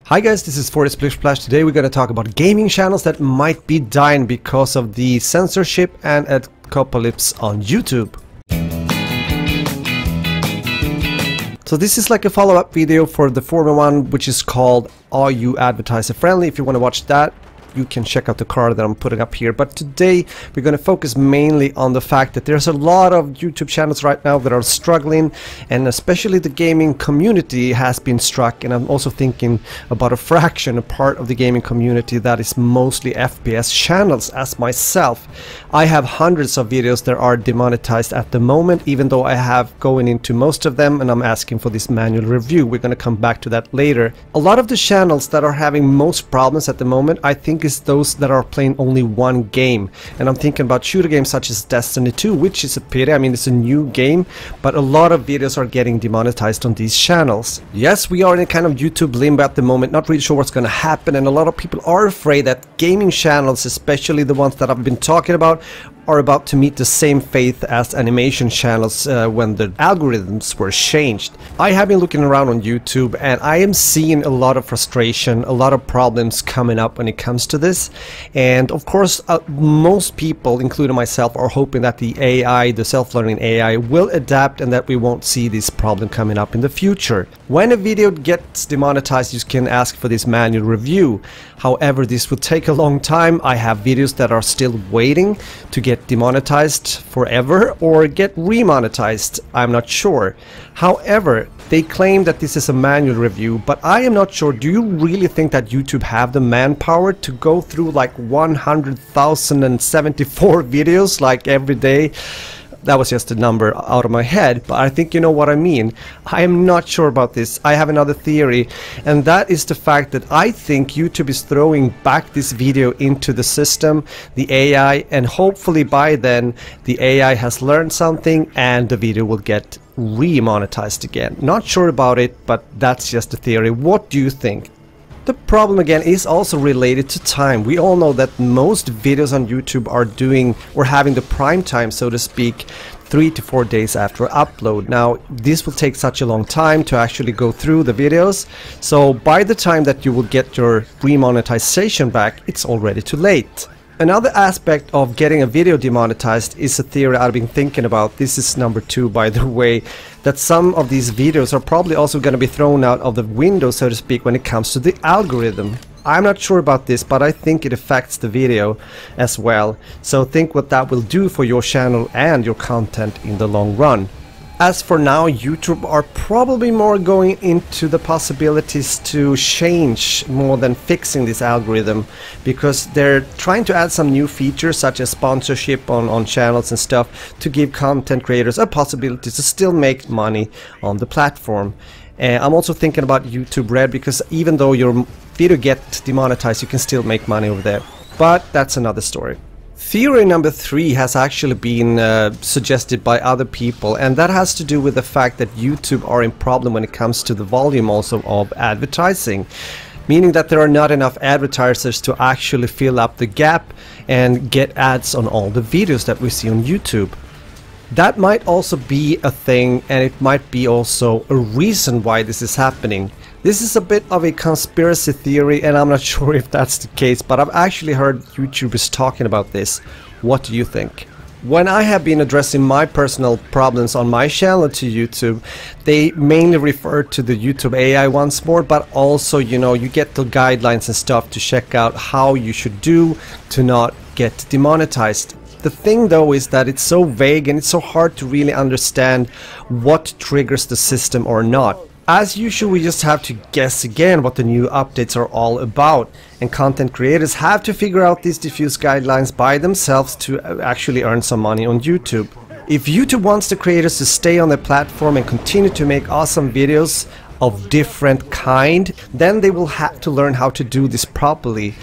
Hi guys, this is 40 Splish Splash. Today we're going to talk about gaming channels that might be dying because of the censorship and adcolaypse on YouTube. So this is like a follow-up video for the former one, which is called Are You Advertiser Friendly? If you want to watch that, you can check out the card that I'm putting up here. But today we're going to focus mainly on the fact that there's a lot of YouTube channels right now that are struggling, and especially the gaming community has been struck. And I'm also thinking about a part of the gaming community that is mostly FPS channels, as myself. I have hundreds of videos that are demonetized at the moment, even though I have going into most of them, and I'm asking for this manual review. We're going to come back to that later. A lot of the channels that are having most problems at the moment, I think, is those that are playing only one game. And I'm thinking about shooter games such as Destiny 2, which is a pity. I mean, it's a new game, but a lot of videos are getting demonetized on these channels. Yes, we are in a kind of YouTube limbo at the moment, not really sure what's going to happen, and a lot of people are afraid that gaming channels, especially the ones that I've been talking about, are about to meet the same fate as animation channels when the algorithms were changed. I have been looking around on YouTube, and I am seeing a lot of frustration, a lot of problems coming up when it comes to this. And of course, most people, including myself, are hoping that the AI, the self-learning AI, will adapt and that we won't see this problem coming up in the future. When a video gets demonetized, you can ask for this manual review. However, this will take a long time. I have videos that are still waiting to get demonetized forever or get remonetized. I'm not sure. However, they claim that this is a manual review, but I am not sure. Do you really think that YouTube have the manpower to go through like 100,074 videos like every day? That was just a number out of my head, but I think you know what I mean. I am not sure about this. I have another theory, and that is the fact that I think YouTube is throwing back this video into the system, the AI, and hopefully by then the AI has learned something and the video will get remonetized again. Not sure about it, but that's just a theory. What do you think? The problem again is also related to time. We all know that most videos on YouTube are doing or having the prime time, so to speak, 3 to 4 days after upload. Now, this will take such a long time to actually go through the videos, so by the time that you will get your remonetization back, it's already too late. Another aspect of getting a video demonetized is a theory I've been thinking about. This is number 2, by the way, that some of these videos are probably also going to be thrown out of the window, so to speak, when it comes to the algorithm. I'm not sure about this, but I think it affects the video as well. So think what that will do for your channel and your content in the long run. As for now, YouTube are probably more going into the possibilities to change more than fixing this algorithm, because they're trying to add some new features such as sponsorship on channels and stuff to give content creators a possibility to still make money on the platform. I'm also thinking about YouTube Red, because even though your video gets demonetized, you can still make money over there. But that's another story. Theory number 3 has actually been suggested by other people, and that has to do with the fact that YouTube are in problem when it comes to the volume also of advertising, meaning that there are not enough advertisers to actually fill up the gap and get ads on all the videos that we see on YouTube. That might also be a thing, and it might be also a reason why this is happening. This is a bit of a conspiracy theory, and I'm not sure if that's the case, but I've actually heard YouTubers talking about this. What do you think? When I have been addressing my personal problems on my channel to YouTube, they mainly refer to the YouTube AI once more, but also, you know, you get the guidelines and stuff to check out how you should do to not get demonetized. The thing though is that it's so vague and it's so hard to really understand what triggers the system or not. As usual, we just have to guess again what the new updates are all about, and content creators have to figure out these diffuse guidelines by themselves to actually earn some money on YouTube. If YouTube wants the creators to stay on their platform and continue to make awesome videos of different kind, then they will have to learn how to do this properly.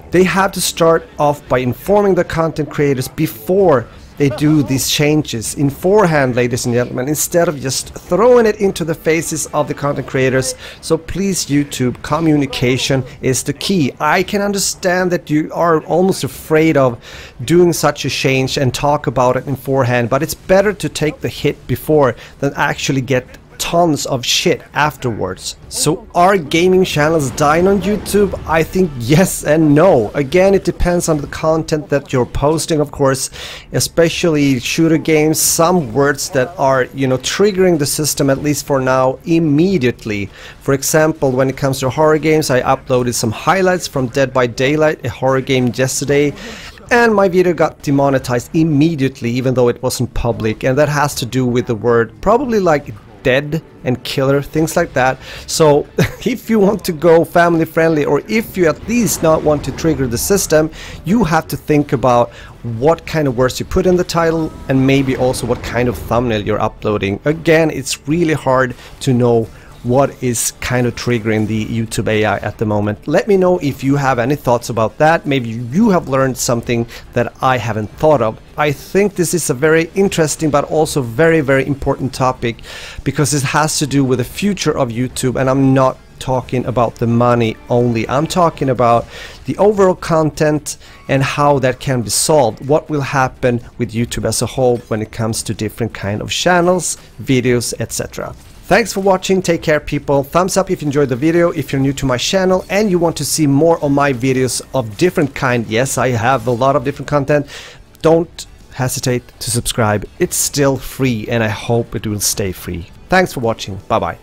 They have to start off by informing the content creators before they do these changes in forehand, ladies and gentlemen, instead of just throwing it into the faces of the content creators. So please, YouTube, communication is the key. I can understand that you are almost afraid of doing such a change and talk about it in forehand, but it's better to take the hit before than actually get tons of shit afterwards. So are gaming channels dying on YouTube? I think yes and no. Again, it depends on the content that you're posting, of course, especially shooter games, some words that are, you know, triggering the system, at least for now, immediately. For example, when it comes to horror games, I uploaded some highlights from Dead by Daylight, a horror game, yesterday, and my video got demonetized immediately, even though it wasn't public, and that has to do with the word probably like dead and killer, things like that. So if you want to go family friendly, or if you at least not want to trigger the system, you have to think about what kind of words you put in the title, and maybe also what kind of thumbnail you're uploading. Again, it's really hard to know what is kind of triggering the YouTube AI at the moment. Let me know if you have any thoughts about that. Maybe you have learned something that I haven't thought of. I think this is a very interesting but also very, very important topic, because it has to do with the future of YouTube, and I'm not talking about the money only. I'm talking about the overall content and how that can be solved. What will happen with YouTube as a whole when it comes to different kind of channels, videos, etc. Thanks for watching. Take care, people. Thumbs up if you enjoyed the video. If you're new to my channel and you want to see more of my videos of different kind, yes, I have a lot of different content, don't hesitate to subscribe. It's still free, and I hope it will stay free. Thanks for watching. Bye bye.